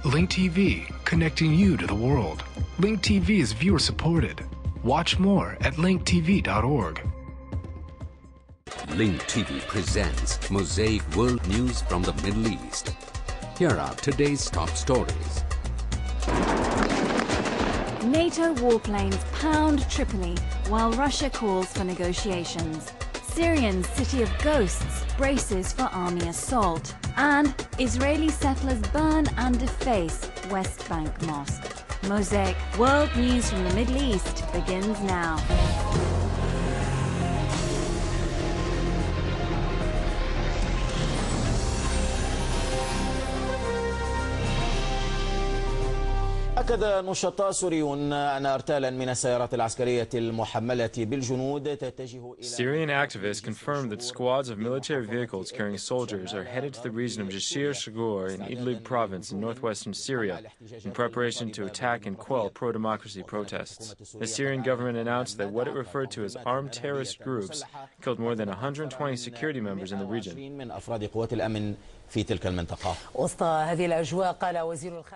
Link TV, connecting you to the world. Link TV is viewer supported. Watch more at linktv.org. Link TV presents Mosaic World News from the Middle East. Here are today's top stories. NATO warplanes pound Tripoli while Russia calls for negotiations. Syrian city of ghosts braces for army assault. And Israeli settlers burn and deface West Bank Mosque. Mosaic World News from the Middle East begins now. أكد نشطاء سوريون أن أرتالا من السيارات العسكرية المحملة بالجنود تتجه إلى Syrian activists confirmed that squads of military vehicles carrying soldiers are headed to the region of Jazeera in Idlib province in northwestern Syria in preparation to attack and quell pro-democracy protests. The Syrian government announced that what it referred to as armed terrorist groups killed more than 120 security members in the region.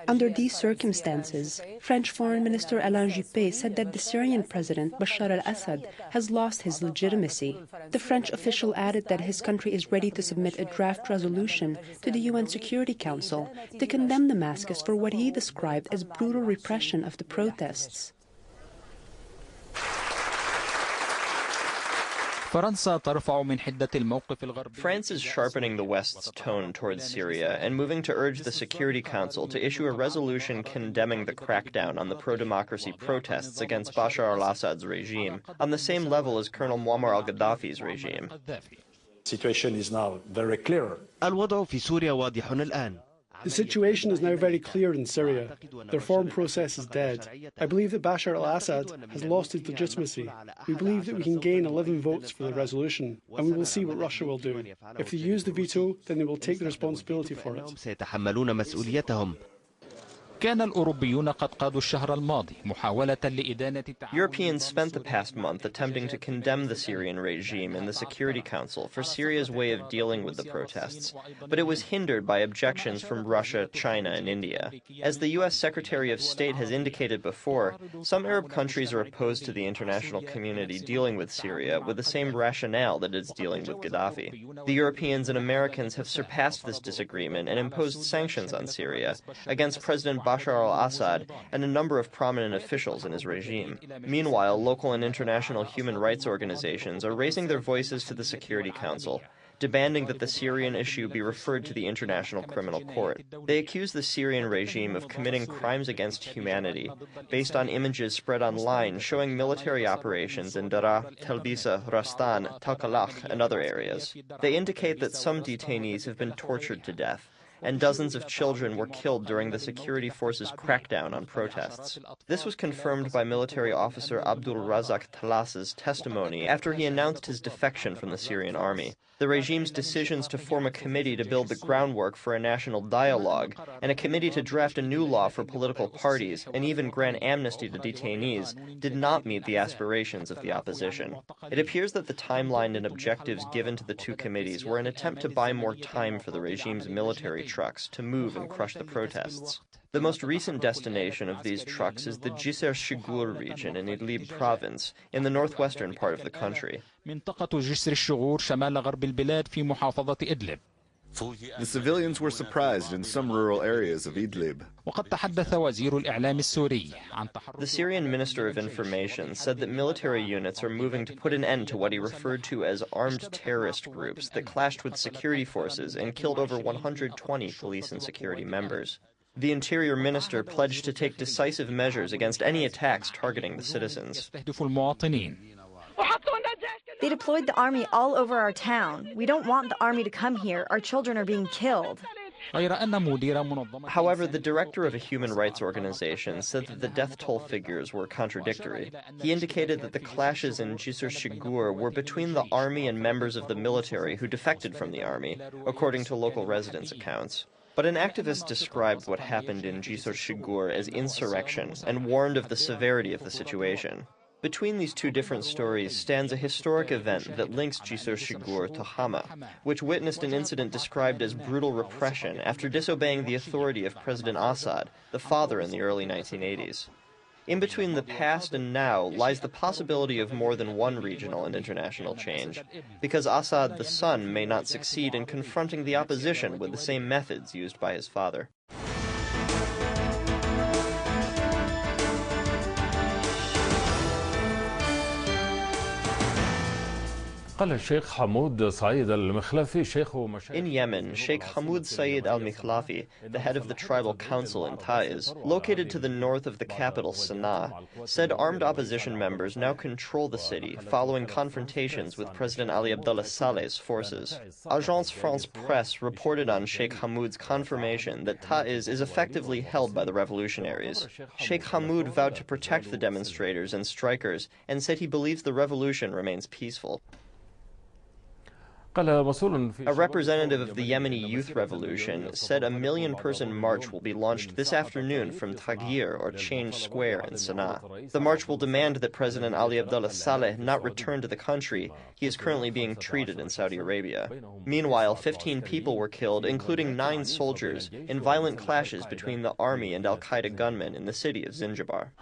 Under these circumstances, French Foreign Minister Alain Juppé said that the Syrian President Bashar al-Assad has lost his legitimacy. The French official added that his country is ready to submit a draft resolution to the UN Security Council to condemn Damascus for what he described as brutal repression of the protests. France is sharpening the West's tone towards Syria and moving to urge the Security Council to issue a resolution condemning the crackdown on the pro-democracy protests against Bashar al-Assad's regime, on the same level as Colonel Muammar al-Gaddafi's regime. The situation is now very clear. The situation is now very clear in Syria. The reform process is dead. I believe that Bashar al-Assad has lost his legitimacy. We believe that we can gain 11 votes for the resolution, and we will see what Russia will do. If they use the veto, then they will take the responsibility for it. Europeans spent the past month attempting to condemn the Syrian regime in the Security Council for Syria's way of dealing with the protests, but it was hindered by objections from Russia, China, and India. As the U.S. Secretary of State has indicated before, some Arab countries are opposed to the international community dealing with Syria with the same rationale that it's dealing with Gaddafi. The Europeans and Americans have surpassed this disagreement and imposed sanctions on Syria against President Bashar al-Assad and a number of prominent officials in his regime. Meanwhile, local and international human rights organizations are raising their voices to the Security Council, demanding that the Syrian issue be referred to the International Criminal Court. They accuse the Syrian regime of committing crimes against humanity, based on images spread online showing military operations in Daraa, Talbisa, Rastan, Talkalakh, and other areas. They indicate that some detainees have been tortured to death, and dozens of children were killed during the security forces' crackdown on protests. This was confirmed by military officer Abdul Razak Talas's testimony after he announced his defection from the Syrian army. The regime's decisions to form a committee to build the groundwork for a national dialogue, and a committee to draft a new law for political parties, and even grant amnesty to detainees, did not meet the aspirations of the opposition. It appears that the timeline and objectives given to the two committees were an attempt to buy more time for the regime's military trucks to move and crush the protests. The most recent destination of these trucks is the Jazeera region in Idlib province, in the northwestern part of the country. The civilians were surprised in some rural areas of Idlib. The Syrian Minister of Information said that military units are moving to put an end to what he referred to as armed terrorist groups that clashed with security forces and killed over 120 police and security members. The Interior Minister pledged to take decisive measures against any attacks targeting the citizens. They deployed the army all over our town. We don't want the army to come here. Our children are being killed. However, the director of a human rights organization said that the death toll figures were contradictory. He indicated that the clashes in Jazeera were between the army and members of the military who defected from the army, according to local residents' accounts. But an activist described what happened in Jazeera as insurrection and warned of the severity of the situation. Between these two different stories stands a historic event that links Jisr Shigur to Hama, which witnessed an incident described as brutal repression after disobeying the authority of President Assad, the father in the early 1980s. In between the past and now lies the possibility of more than one regional and international change, because Assad the son may not succeed in confronting the opposition with the same methods used by his father. In Yemen, Sheikh Hamoud Saeed al-Mikhlafi, the head of the tribal council in Taiz, located to the north of the capital Sana'a, said armed opposition members now control the city following confrontations with President Ali Abdullah Saleh's forces. Agence France Presse reported on Sheikh Hamoud's confirmation that Taiz is effectively held by the revolutionaries. Sheikh Hamoud vowed to protect the demonstrators and strikers and said he believes the revolution remains peaceful. A representative of the Yemeni Youth Revolution said a 1 million-person march will be launched this afternoon from Tagir, or Change Square, in Sana'a. The march will demand that President Ali Abdullah Saleh not return to the country. He is currently being treated in Saudi Arabia. Meanwhile, 15 people were killed, including 9 soldiers, in violent clashes between the army and al-Qaeda gunmen in the city of Zinjibar.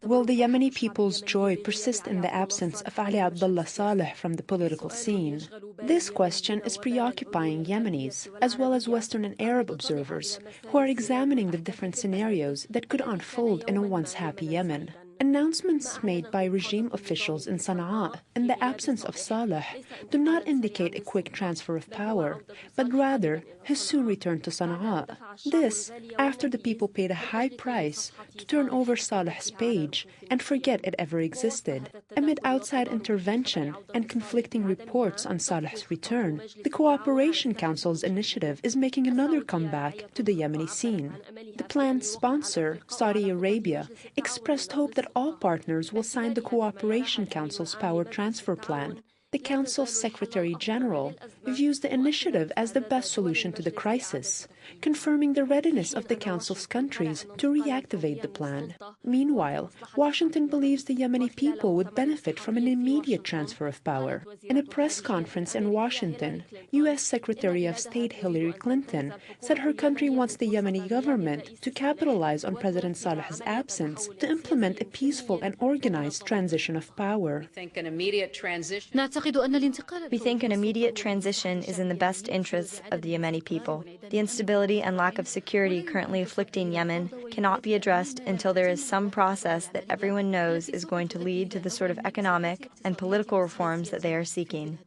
Will the Yemeni people's joy persist in the absence of Ali Abdullah Saleh from the political scene? This question is preoccupying Yemenis, as well as Western and Arab observers, who are examining the different scenarios that could unfold in a once happy Yemen. Announcements made by regime officials in Sana'a in the absence of Saleh do not indicate a quick transfer of power, but rather his soon return to Sana'a. This after the people paid a high price to turn over Saleh's page and forget it ever existed. Amid outside intervention and conflicting reports on Saleh's return, the Cooperation Council's initiative is making another comeback to the Yemeni scene. The planned sponsor, Saudi Arabia, expressed hope that all partners will sign the Cooperation Council's power transfer plan. The Council's Secretary General views the initiative as the best solution to the crisis, confirming the readiness of the Council's countries to reactivate the plan. Meanwhile, Washington believes the Yemeni people would benefit from an immediate transfer of power. In a press conference in Washington, U.S. Secretary of State Hillary Clinton said her country wants the Yemeni government to capitalize on President Saleh's absence to implement a peaceful and organized transition of power. We think an immediate transition is in the best interests of the Yemeni people. The instability and lack of security currently afflicting Yemen cannot be addressed until there is some process that everyone knows is going to lead to the sort of economic and political reforms that they are seeking.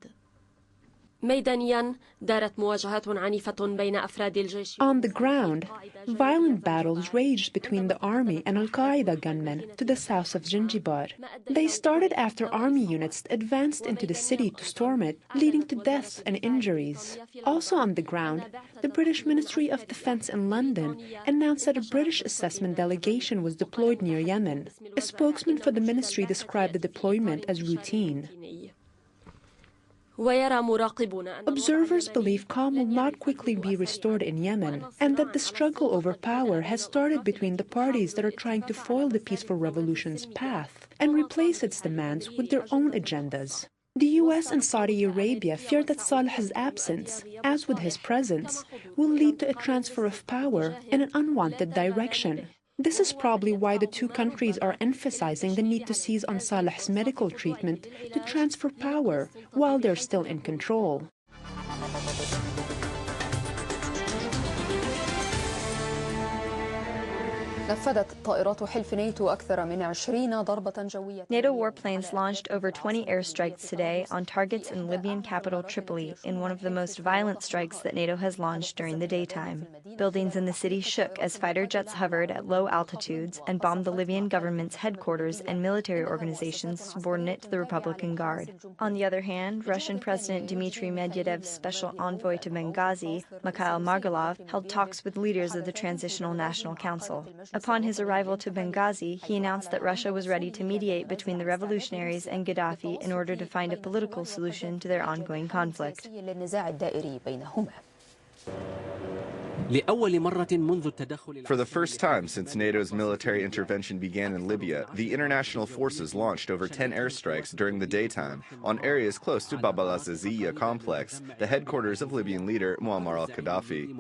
ميدانيا دارت مواجهات عنيفة بين أفراد الجيش. On the ground, violent battles raged between the army and al-Qaeda gunmen to the south of Zinjibar. They started after army units advanced into the city to storm it, leading to deaths and injuries. Also on the ground, the British Ministry of Defense in London announced that a British assessment delegation was deployed near Yemen. A spokesman for the ministry described the deployment as routine. Observers believe calm will not quickly be restored in Yemen, and that the struggle over power has started between the parties that are trying to foil the peaceful revolution's path and replace its demands with their own agendas. The U.S. and Saudi Arabia fear that Saleh's absence, as with his presence, will lead to a transfer of power in an unwanted direction. This is probably why the two countries are emphasizing the need to seize on Saleh's medical treatment to transfer power while they're still in control. نفذت طائرات حلف ناتو أكثر من 20 ضربة جوية. NATO warplanes launched over 20 airstrikes today on targets in Libyan capital Tripoli in one of the most violent strikes that NATO has launched during the daytime. Buildings in the city shook as fighter jets hovered at low altitudes and bombed the Libyan government's headquarters and military organizations subordinate to the Republican Guard. On the other hand, Russian President Dmitry Medvedev's special envoy to Benghazi, Mikhail Margolov, held talks with leaders of the Transitional National Council. Upon his arrival to Benghazi, he announced that Russia was ready to mediate between the revolutionaries and Gaddafi in order to find a political solution to their ongoing conflict. For the first time since NATO's military intervention began in Libya, the international forces launched over 10 airstrikes during the daytime on areas close to Bab al-Aziziyya complex, the headquarters of Libyan leader Muammar al-Gaddafi.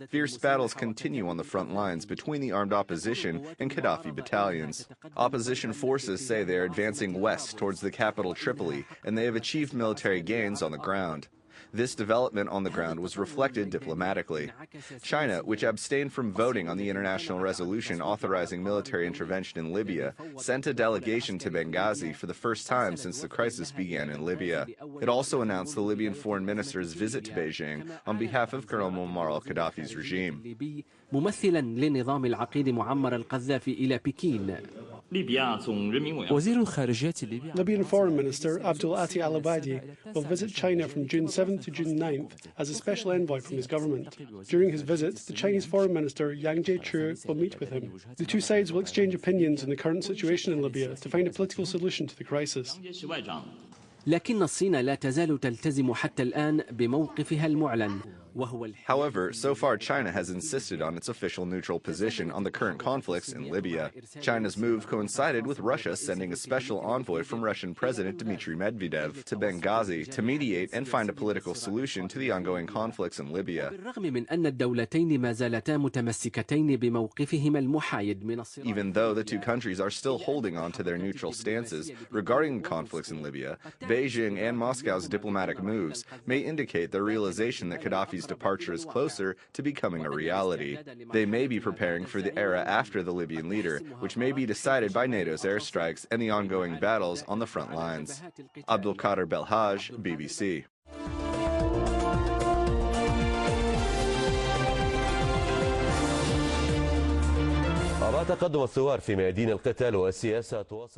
Fierce battles continue on the front lines between the armed opposition and Gaddafi battalions. Opposition forces say they are advancing west towards the capital Tripoli, and they have achieved military gains on the ground. This development on the ground was reflected diplomatically. China, which abstained from voting on the international resolution authorizing military intervention in Libya, sent a delegation to Benghazi for the first time since the crisis began in Libya. It also announced the Libyan foreign minister's visit to Beijing on behalf of Colonel Muammar al-Gaddafi's regime. ممثلا لنظام العقيد معمر القذافي إلى بكين. Libyan Foreign Minister Abdul Ati al-Abadi will visit China from June 7th to June 9th as a special envoy from his government. During his visit, the Chinese Foreign Minister Yang Jiechi will meet with him. The two sides will exchange opinions on the current situation in Libya to find a political solution to the crisis. لكن الصين لا تزال تلتزم حتى الآن بموقفها المعلن. However, so far China has insisted on its official neutral position on the current conflicts in Libya. China's move coincided with Russia sending a special envoy from Russian President Dmitry Medvedev to Benghazi to mediate and find a political solution to the ongoing conflicts in Libya. Even though the two countries are still holding on to their neutral stances regarding the conflicts in Libya, Beijing and Moscow's diplomatic moves may indicate their realization that Gaddafi's departure is closer to becoming a reality. They may be preparing for the era after the Libyan leader, which may be decided by NATO's airstrikes and the ongoing battles on the front lines. Abdul Qadir Belhaj, BBC.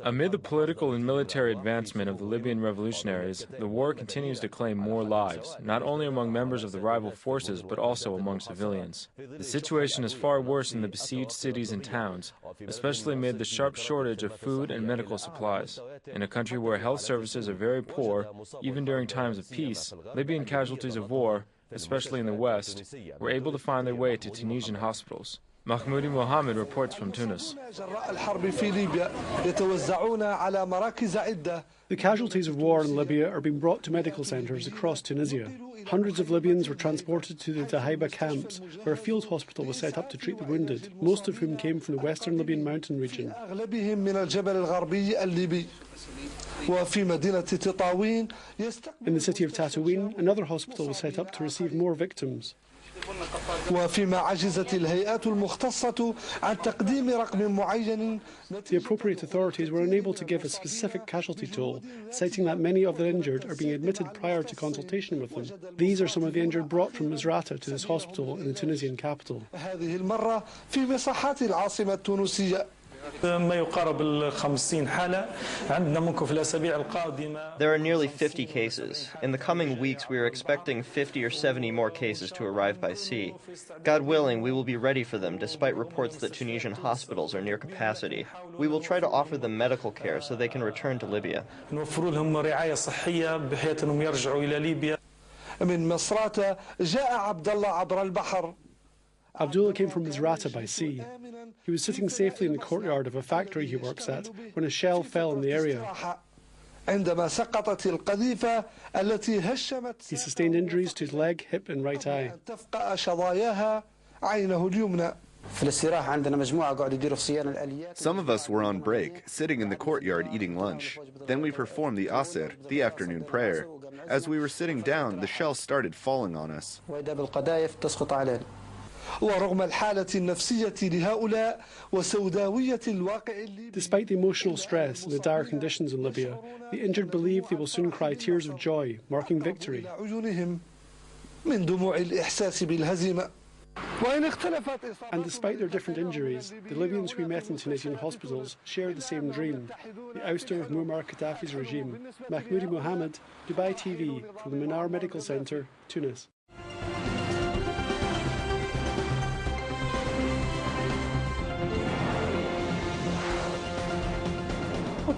Amid the political and military advancement of the Libyan revolutionaries, the war continues to claim more lives, not only among members of the rival forces, but also among civilians. The situation is far worse in the besieged cities and towns, especially amid the sharp shortage of food and medical supplies. In a country where health services are very poor, even during times of peace, Libyan casualties of war, especially in the west, were able to find their way to Tunisian hospitals. Mahmoudi Mohammed reports from Tunis. The casualties of war in Libya are being brought to medical centres across Tunisia. Hundreds of Libyans were transported to the Dahaiba camps, where a field hospital was set up to treat the wounded, most of whom came from the western Libyan mountain region. In the city of Tatooine, another hospital was set up to receive more victims. The appropriate authorities were unable to give a specific casualty toll, citing that many of the injured are being admitted prior to consultation with them. These are some of the injured brought from Misrata to this hospital in the Tunisian capital. There are nearly 50 cases. In the coming weeks, we are expecting 50 or 70 more cases to arrive by sea. God willing, we will be ready for them, despite reports that Tunisian hospitals are near capacity. We will try to offer them medical care so they can return to Libya. Abdullah came from Misrata by sea. He was sitting safely in the courtyard of a factory he works at when a shell fell in the area. He sustained injuries to his leg, hip and right eye. Some of us were on break, sitting in the courtyard eating lunch. Then we performed the Asr, the afternoon prayer. As we were sitting down, the shells started falling on us. Despite the emotional stress and the dire conditions in Libya, the injured believe they will soon cry tears of joy, marking victory. And despite their different injuries, the Libyans we met in Tunisian hospitals share the same dream, the ouster of Muammar Gaddafi's regime. Mahmoudi Mohammed, Dubai TV, from the Manar Medical Centre, Tunis.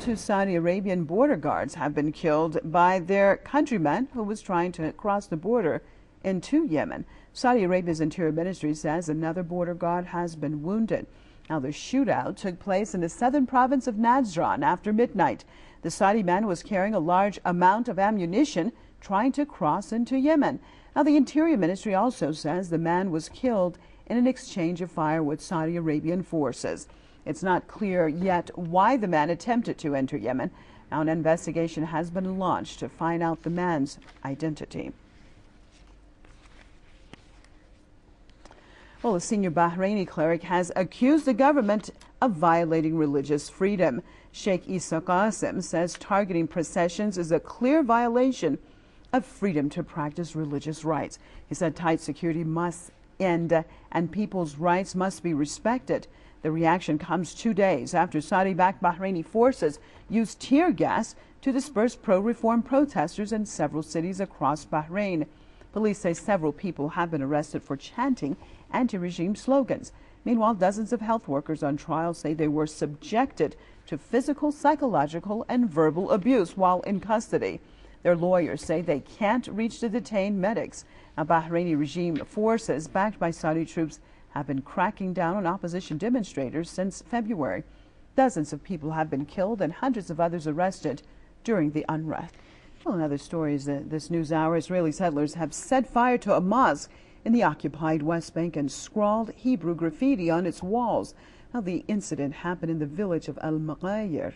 2 Saudi Arabian border guards have been killed by their countryman who was trying to cross the border into Yemen. Saudi Arabia's Interior Ministry says another border guard has been wounded. Now, the shootout took place in the southern province of Najran after midnight. The Saudi man was carrying a large amount of ammunition trying to cross into Yemen. Now, the Interior Ministry also says the man was killed in an exchange of fire with Saudi Arabian forces. It's not clear yet why the man attempted to enter Yemen. Now, an investigation has been launched to find out the man's identity. Well, a senior Bahraini cleric has accused the government of violating religious freedom. Sheikh Isa Qasim says targeting processions is a clear violation of freedom to practice religious rights. He said tight security must end and people's rights must be respected. The reaction comes 2 days after Saudi-backed Bahraini forces used tear gas to disperse pro-reform protesters in several cities across Bahrain. Police say several people have been arrested for chanting anti-regime slogans. Meanwhile, dozens of health workers on trial say they were subjected to physical, psychological, and verbal abuse while in custody. Their lawyers say they can't reach the detained medics. Now, Bahraini regime forces, backed by Saudi troops, have been cracking down on opposition demonstrators since February. Dozens of people have been killed and hundreds of others arrested during the unrest. Well, in other stories this news hour, Israeli settlers have set fire to a mosque in the occupied West Bank and scrawled Hebrew graffiti on its walls. Now, the incident happened in the village of al-Mughayr.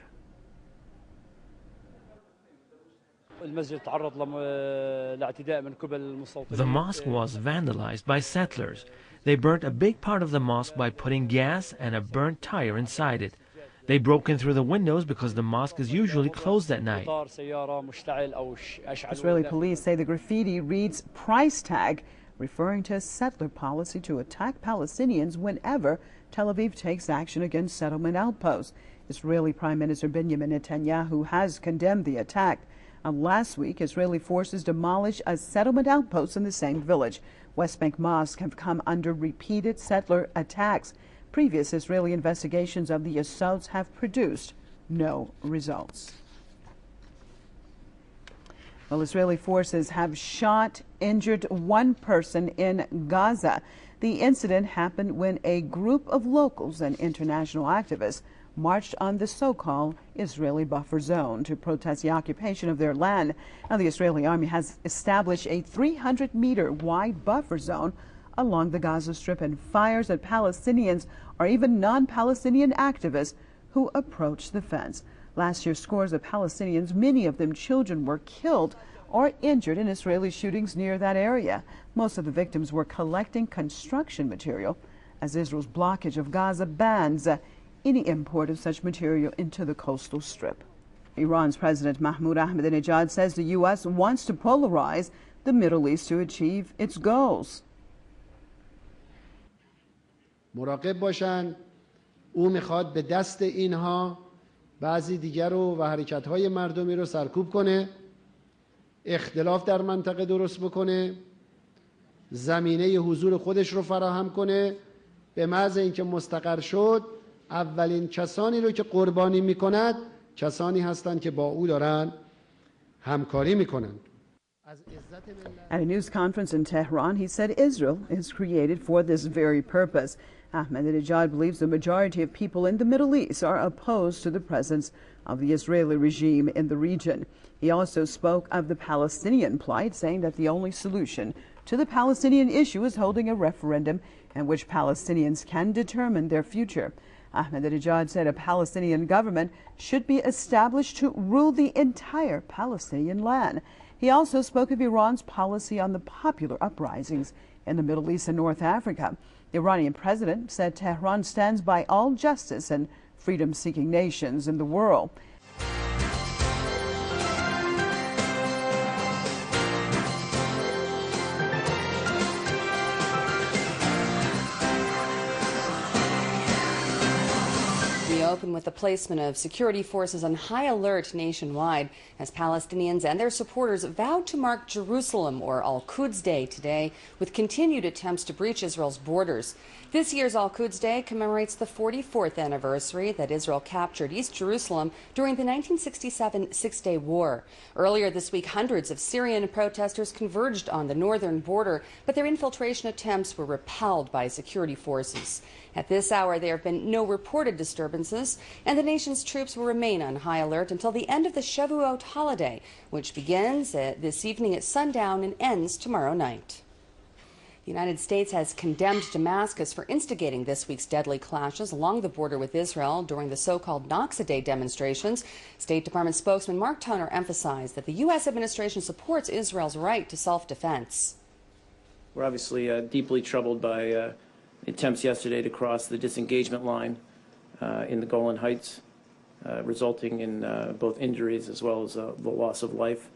The mosque was vandalized by settlers. They burnt a big part of the mosque by putting gas and a burnt tire inside it. They broke in through the windows because the mosque is usually closed at night. Israeli police say the graffiti reads price tag, referring to a settler policy to attack Palestinians whenever Tel Aviv takes action against settlement outposts. Israeli Prime Minister Benjamin Netanyahu has condemned the attack. Last week, Israeli forces demolished a settlement outpost in the same village. West Bank mosques have come under repeated settler attacks. Previous Israeli investigations of the assaults have produced no results. Well, Israeli forces have shot, injured one person in Gaza. The incident happened when a group of locals and international activists marched on the so-called Israeli buffer zone to protest the occupation of their land. Now, the Israeli army has established a 300-meter wide buffer zone along the Gaza Strip and fires at Palestinians or even non-Palestinian activists who approach the fence. Last year, scores of Palestinians, many of them children, were killed or injured in Israeli shootings near that area. Most of the victims were collecting construction material as Israel's blockage of Gaza bans any import of such material into the coastal strip. Iran's President Mahmoud Ahmadinejad says the U.S. wants to polarize the Middle East to achieve its goals. مراقب باشن. او میخواد به دست اینها بعضی دیگر رو و حرکت‌های مردمی رو سرکوب کنه، اختلاف در منطقه درست بکنه، زمینه حضور خودش رو فراهم کنه. به محض اینکه مستقر شد، اولین کسانی رو که قربانی میکند کسانی هستند که با او دارن همکاری میکنند. At a news conference in Tehran, he said Israel is created for this very purpose. Ahmadinejad believes the majority of people in the Middle East are opposed to the presence of the Israeli regime in the region. He also spoke of the Palestinian plight, saying that the only solution to the Palestinian issue is holding a referendum in which Palestinians can determine their future. Ahmadinejad said a Palestinian government should be established to rule the entire Palestinian land. He also spoke of Iran's policy on the popular uprisings in the Middle East and North Africa. The Iranian president said Tehran stands by all justice and freedom-seeking nations in the world. Open with the placement of security forces on high alert nationwide as Palestinians and their supporters vowed to mark Jerusalem or al-Quds Day today with continued attempts to breach Israel's borders. This year's al-Quds Day commemorates the 44th anniversary that Israel captured East Jerusalem during the 1967 Six-Day War. Earlier this week, hundreds of Syrian protesters converged on the northern border, but their infiltration attempts were repelled by security forces. At this hour, there have been no reported disturbances, and the nation's troops will remain on high alert until the end of the Shavuot holiday, which begins this evening at sundown and ends tomorrow night. The United States has condemned Damascus for instigating this week's deadly clashes along the border with Israel during the so-called Nakba Day demonstrations. State Department spokesman Mark Toner emphasized that the U.S. administration supports Israel's right to self-defense. We're obviously deeply troubled by attempts yesterday to cross the disengagement line in the Golan Heights, resulting in both injuries as well as the loss of life.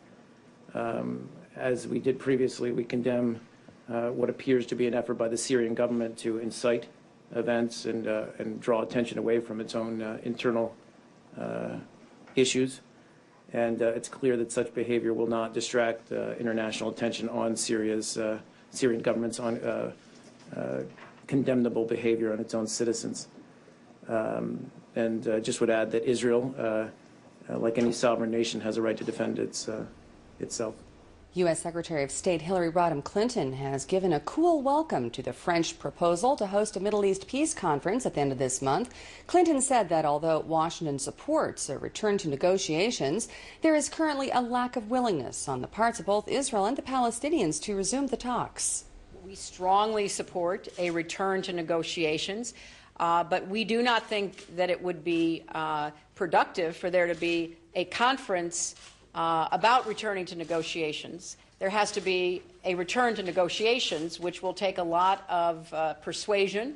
As we did previously, we condemn what appears to be an effort by the Syrian government to incite events and draw attention away from its own internal issues. And it's clear that such behavior will not distract international attention on Syrian government's condemnable behavior on its own citizens. And just would add that Israel, like any sovereign nation, has a right to defend itself. U.S. Secretary of State Hillary Rodham Clinton has given a cool welcome to the French proposal to host a Middle East peace conference at the end of this month. Clinton said that although Washington supports a return to negotiations, there is currently a lack of willingness on the parts of both Israel and the Palestinians to resume the talks. We strongly support a return to negotiations, but we do not think that it would be productive for there to be a conference about returning to negotiations. There has to be a return to negotiations, which will take a lot of persuasion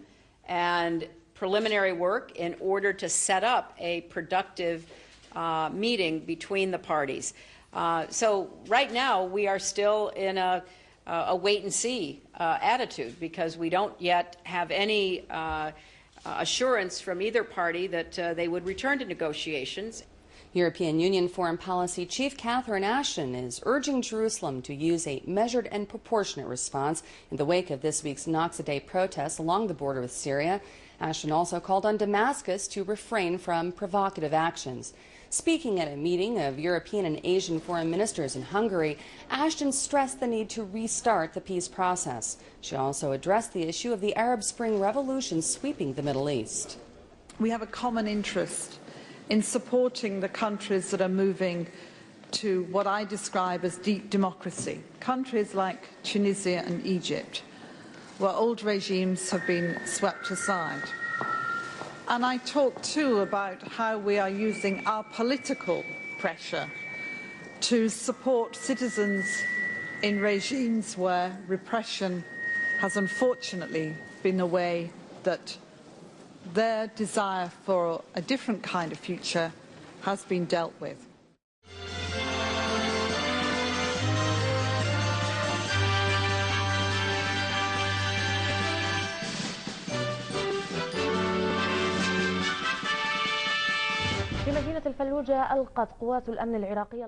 and preliminary work in order to set up a productive meeting between the parties. So right now we are still in a wait-and-see attitude because we don't yet have any assurance from either party that they would return to negotiations. European Union Foreign Policy Chief Catherine Ashton is urging Jerusalem to use a measured and proportionate response in the wake of this week's Nakba Day protests along the border with Syria. Ashton also called on Damascus to refrain from provocative actions. Speaking at a meeting of European and Asian foreign ministers in Hungary, Ashton stressed the need to restart the peace process. She also addressed the issue of the Arab Spring revolution sweeping the Middle East. We have a common interest in supporting the countries that are moving to what I describe as deep democracy, countries like Tunisia and Egypt, where old regimes have been swept aside. And I talk too about how we are using our political pressure to support citizens in regimes where repression has unfortunately been the way that their desire for a different kind of future has been dealt with.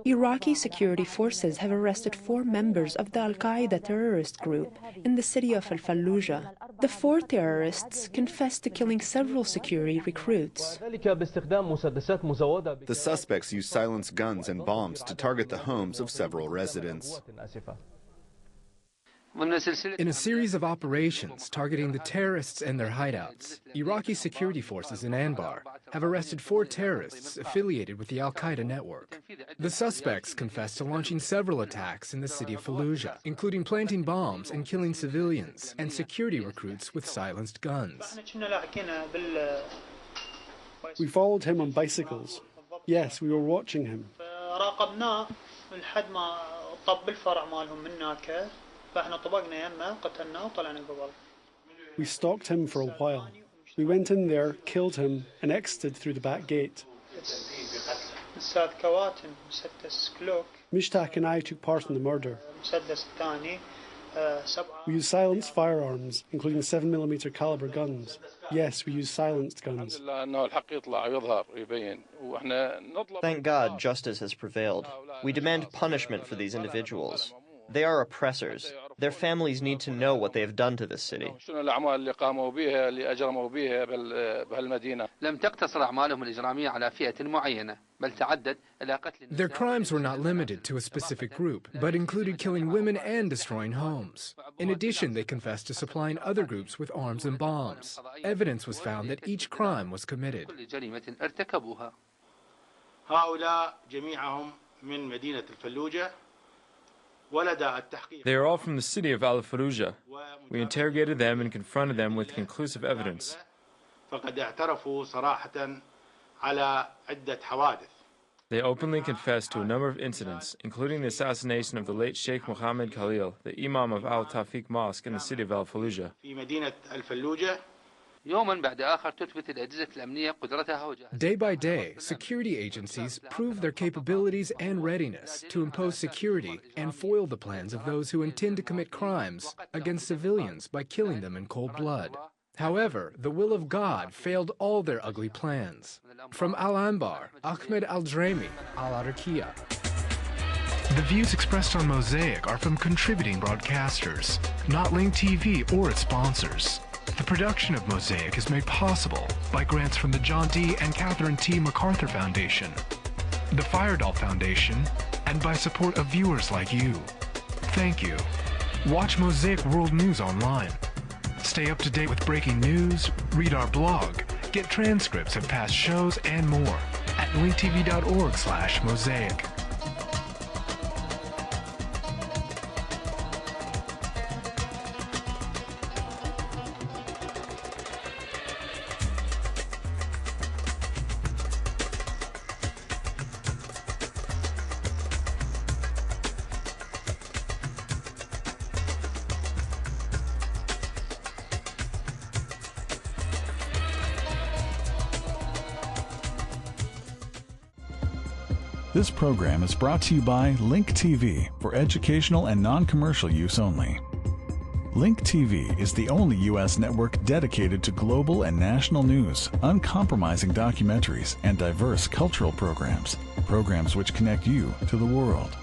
Iraqi security forces have arrested 4 members of the al-Qaeda terrorist group in the city of Al-Fallujah. The 4 terrorists confessed to killing several security recruits. The suspects used silenced guns and bombs to target the homes of several residents. In a series of operations targeting the terrorists and their hideouts, Iraqi security forces in Anbar have arrested 4 terrorists affiliated with the al-Qaeda network. The suspects confessed to launching several attacks in the city of Fallujah, including planting bombs and killing civilians and security recruits with silenced guns. We followed him on bicycles. Yes, we were watching him. We stalked him for a while. We went in there, killed him, and exited through the back gate. Mishtaq and I took part in the murder. We used silenced firearms, including 7mm caliber guns. Yes, we used silenced guns. Thank God justice has prevailed. We demand punishment for these individuals. They are oppressors. Their families need to know what they have done to this city. Their crimes were not limited to a specific group, but included killing women and destroying homes. In addition, they confessed to supplying other groups with arms and bombs. Evidence was found that each crime was committed. They are all from the city of Al-Fallujah. We interrogated them and confronted them with conclusive evidence. They openly confessed to a number of incidents, including the assassination of the late Sheikh Mohammed Khalil, the Imam of Al-Tawfiq Mosque in the city of Al-Fallujah. Day by day, security agencies prove their capabilities and readiness to impose security and foil the plans of those who intend to commit crimes against civilians by killing them in cold blood. However, the will of God failed all their ugly plans. From Al-Anbar, Ahmed Al-Drami, Al-Iraqiya. The views expressed on Mosaic are from contributing broadcasters, not Link TV or its sponsors. The production of Mosaic is made possible by grants from the John D. and Catherine T. MacArthur Foundation, the Firedoll Foundation, and by support of viewers like you. Thank you. Watch Mosaic World News online. Stay up to date with breaking news, read our blog, get transcripts of past shows, and more at linktv.org/mosaic. This program is brought to you by Link TV for educational and non-commercial use only. Link TV is the only U.S. network dedicated to global and national news, uncompromising documentaries, and diverse cultural programs, programs which connect you to the world.